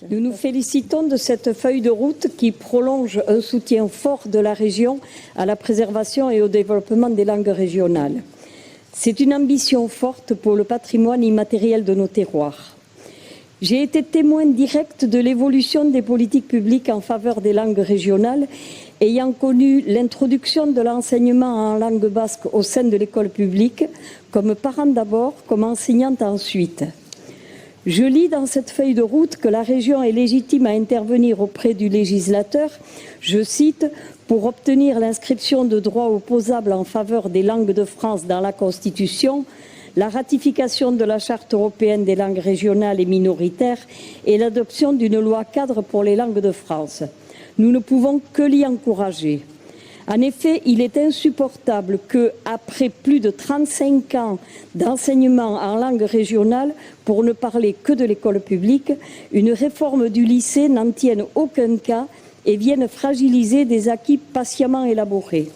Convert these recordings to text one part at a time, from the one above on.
Nous nous félicitons de cette feuille de route qui prolonge un soutien fort de la région à la préservation et au développement des langues régionales. C'est une ambition forte pour le patrimoine immatériel de nos terroirs. J'ai été témoin direct de l'évolution des politiques publiques en faveur des langues régionales, ayant connu l'introduction de l'enseignement en langue basque au sein de l'école publique, comme parent d'abord, comme enseignante ensuite. Je lis dans cette feuille de route que la région est légitime à intervenir auprès du législateur, je cite, pour obtenir l'inscription de droits opposables en faveur des langues de France dans la Constitution, la ratification de la Charte européenne des langues régionales et minoritaires et l'adoption d'une loi cadre pour les langues de France. Nous ne pouvons que l'y encourager. En effet, il est insupportable que, après plus de 35 ans d'enseignement en langue régionale, pour ne parler que de l'école publique, une réforme du lycée n'en tienne aucun cas et vienne fragiliser des acquis patiemment élaborés.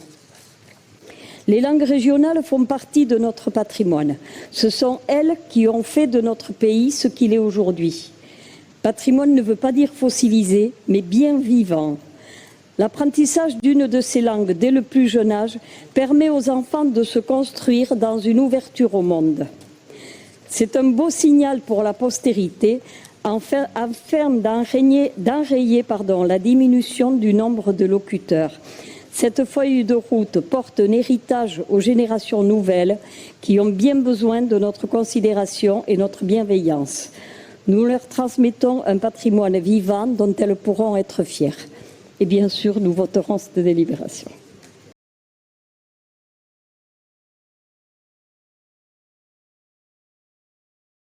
Les langues régionales font partie de notre patrimoine. Ce sont elles qui ont fait de notre pays ce qu'il est aujourd'hui. Patrimoine ne veut pas dire fossilisé, mais bien vivant. L'apprentissage d'une de ces langues dès le plus jeune âge permet aux enfants de se construire dans une ouverture au monde. C'est un beau signal pour la postérité, afin d'enrayer la diminution du nombre de locuteurs. Cette feuille de route porte un héritage aux générations nouvelles qui ont bien besoin de notre considération et notre bienveillance. Nous leur transmettons un patrimoine vivant dont elles pourront être fières. Et bien sûr, nous voterons cette délibération.